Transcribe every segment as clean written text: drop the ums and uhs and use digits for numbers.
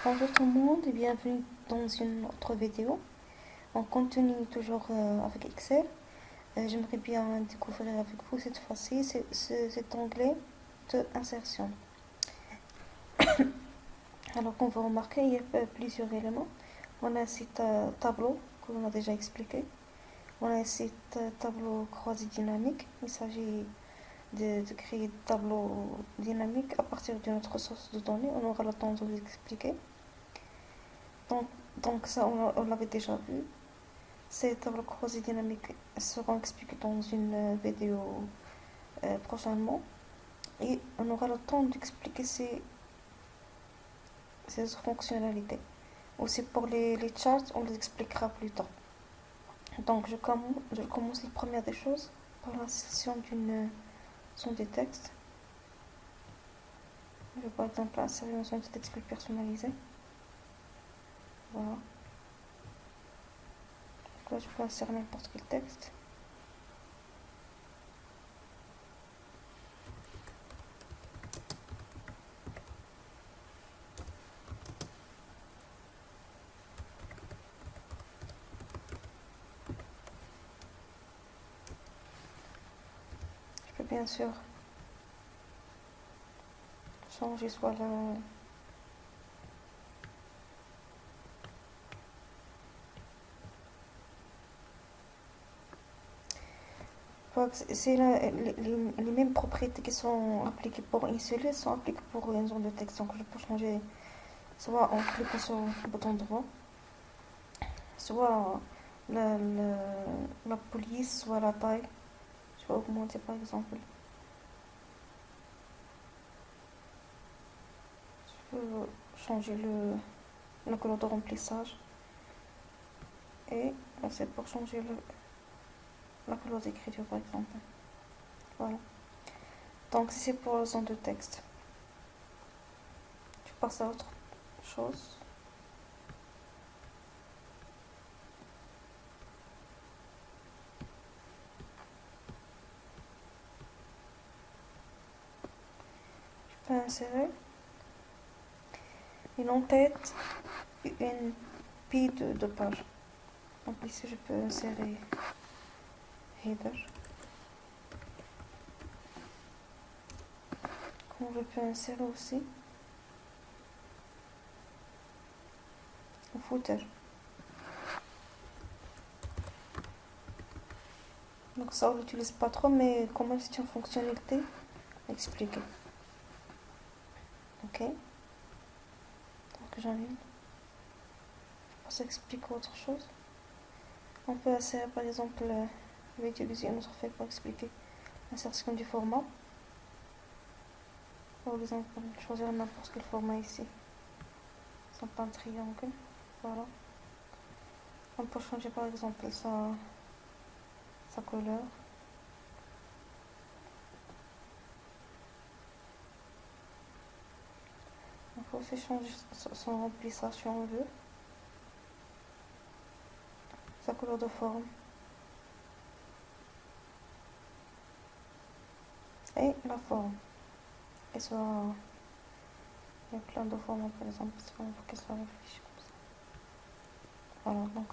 Bonjour tout le monde et bienvenue dans une autre vidéo. On continue toujours avec Excel. J'aimerais bien découvrir avec vous cette fois-ci cet onglet de insertion. Alors qu'on va remarquer, il y a plusieurs éléments. On a un site tableau que l'on a déjà expliqué. On a un site tableau croisé dynamique. Il s'agit de créer des tableaux dynamiques à partir d'une autre source de données. On aura le temps de vous expliquer. Donc, donc ça, on l'avait déjà vu. Ces tableaux croisés dynamiques seront expliqués dans une vidéo prochainement. Et on aura le temps d'expliquer ces fonctionnalités. Aussi pour les charts, on les expliquera plus tard. Donc je commence la première des choses par l'insertion d'une son de texte. Je vais par exemple insérer une son de texte plus personnalisée. Voilà. Donc là, je peux insérer n'importe quel texte. Je peux bien sûr changer soit c'est les mêmes propriétés qui sont appliquées pour une cellule sont appliquées pour une zone de texte. Donc je peux changer soit en cliquant sur le bouton droit, soit la police, soit la taille. Je vais augmenter par exemple. Je peux changer la couleur de remplissage. Et c'est pour changer la couleur d'écriture par exemple. Voilà. Donc c'est pour la zone de texte. Je passe à autre chose. Je peux insérer une en-tête et une pile de pages. Donc ici je peux insérer header. Comme je peux insérer aussi un footer. Donc ça on l'utilise pas trop, mais quand même c'est une fonctionnalité expliquée. Ok. Donc j'anime. Je pense expliquer autre chose. On peut insérer par exemple, je vais utiliser une autre feuille pour expliquer l'insertion du format. Par exemple, choisir n'importe quel format ici. C'est un triangle. Voilà. On peut changer par exemple sa couleur. On peut aussi changer son remplissage si on veut. Sa couleur de forme. Et la forme. Et soit, il y a plein de formes par exemple, parce qu'on veut qu'elle soit réfléchie comme ça. Voilà, donc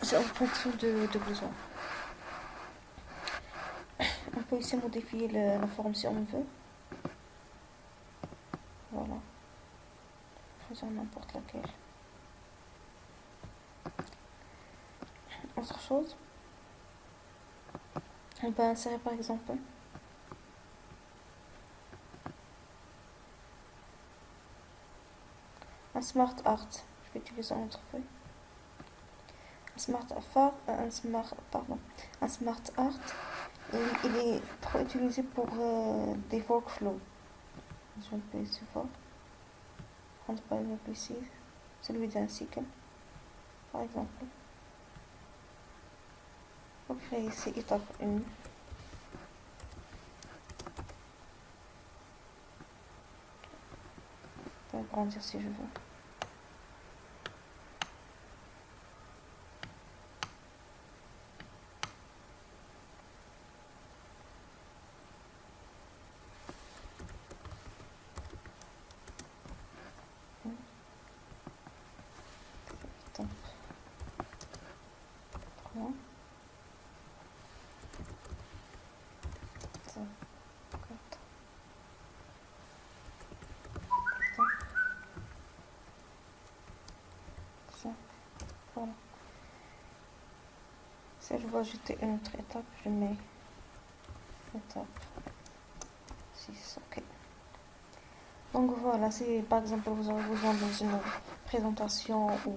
c'est en fonction de besoin. On peut aussi modifier la forme si on veut. Voilà. Choisir n'importe laquelle. Autre chose. On peut insérer par exemple un smart art. Je vais utiliser un autre feuille. Un smart art. Il est trop utilisé pour des workflows. Je peux ici voir. Prendre par exemple ici celui d'un cycle. Par exemple. Pour créer ici étape 1. Je vais agrandir si je veux. Si je veux ajouter une autre étape, je mets étape 6, ok. Donc voilà, si par exemple vous aurez besoin dans une présentation ou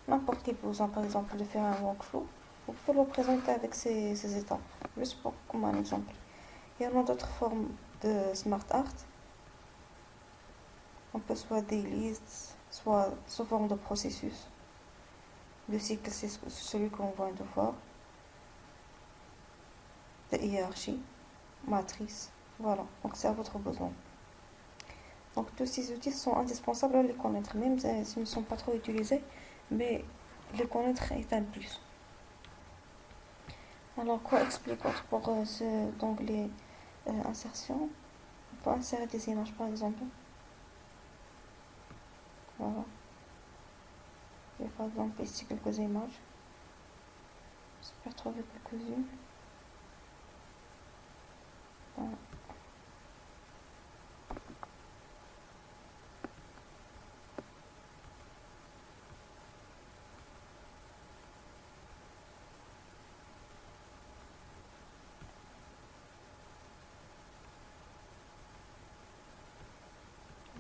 n'importe quel besoin, par exemple de faire un workflow, vous pouvez le présenter avec ces étapes, juste pour, comme un exemple. Il y en a d'autres formes de Smart Art. On peut soit des listes, soit sous forme de processus. Le cycle, c'est celui qu'on vient de voir. De hiérarchie, matrice, voilà. Donc c'est à votre besoin. Donc tous ces outils sont indispensables à les connaître, même s'ils ne sont pas trop utilisés, mais les connaître est un plus. Alors quoi explique autre pour donc les insertions? On peut insérer des images par exemple. Voilà. Il y a par exemple ici quelques images. J'espère trouver quelques-unes. Voilà.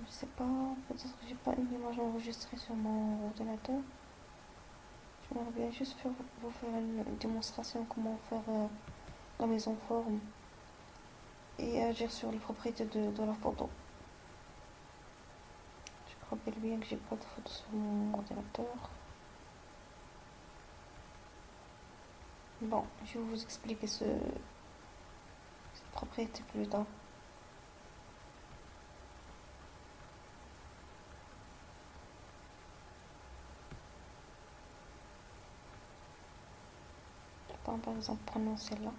Je sais pas, peut-être que j'ai pas une image enregistrée sur mon ordinateur. J'aimerais bien juste vous faire une démonstration comment faire la mise en forme et agir sur les propriétés de la photo. Je me rappelle bien que j'ai pas de photo sur mon ordinateur. Bon, je vais vous expliquer cette propriété plus tard. Par exemple, prenons celle-là.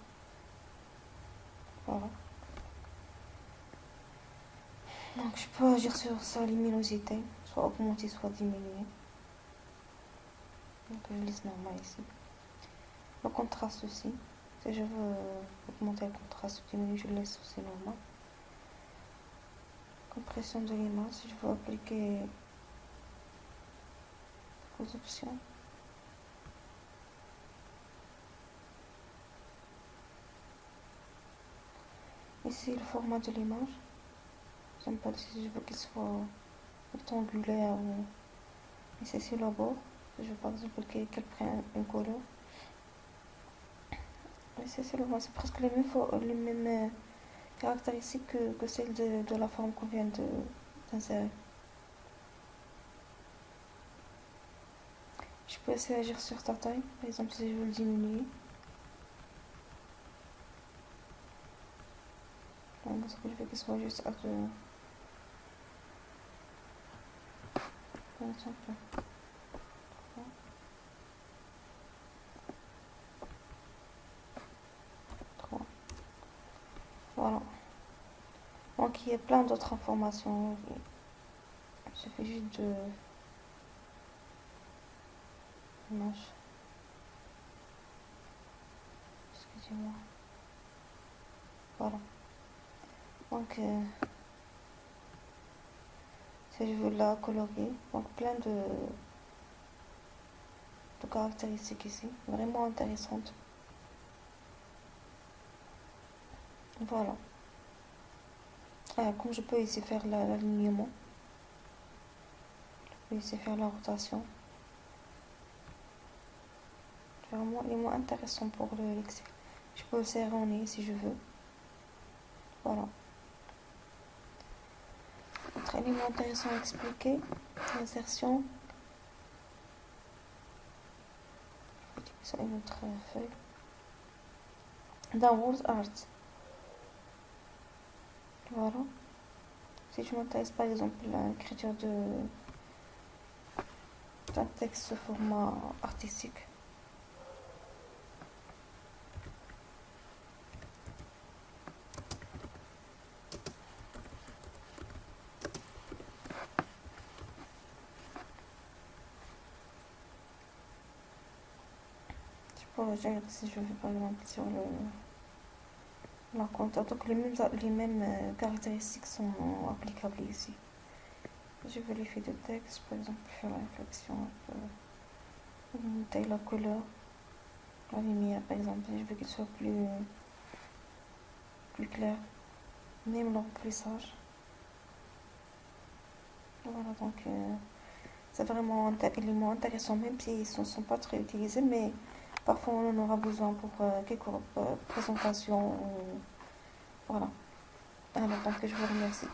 Voilà. Donc je peux agir sur sa luminosité, soit augmenter, soit diminuer. Donc je laisse normal ici. Le contraste aussi. Si je veux augmenter le contraste ou diminuer, je laisse aussi normal. Compression de l'image, si je veux appliquer aux options. Ici le format de l'image. J'aime pas si je veux qu'il soit rectangulaire ou... Ici c'est le bord. Je veux par exemple qu'elle prenne une couleur. Ici c'est le bord. C'est presque les mêmes caractéristiques que celles de la forme qu'on vient d'insérer. Je peux essayer d'agir sur ta taille. Par exemple si je veux le diminuer. Donc ce que je veux qu'il soit juste à deux. Par exemple. Voilà. Donc il y a plein d'autres informations. Il suffit juste de image. Excusez-moi. Voilà. Donc si je veux la colorier, donc plein de caractéristiques ici, vraiment intéressantes. Voilà. Comme je peux ici faire l'alignement, je peux ici faire la rotation. C'est vraiment les mots intéressants pour l'Excel. Je peux aussi erroner si je veux. Voilà. Autre élément intéressant à expliquer, l'insertion. Je vais utiliser une autre feuille. Dans Word Art. Voilà. Si je m'intéresse par exemple à l'écriture d'un texte sous format artistique. Je peux agir si je veux par exemple sur la compte. Donc les mêmes caractéristiques sont applicables ici. Je veux l'effet de texte, par exemple faire la réflexion, monter la couleur, la lumière, par exemple, je veux qu'il soit plus clair, même l'emplissage. Voilà, donc c'est vraiment un élément intéressant, même s'ils ne sont pas très utilisés, mais parfois on en aura besoin pour quelques présentations. Voilà. Alors, donc je vous remercie.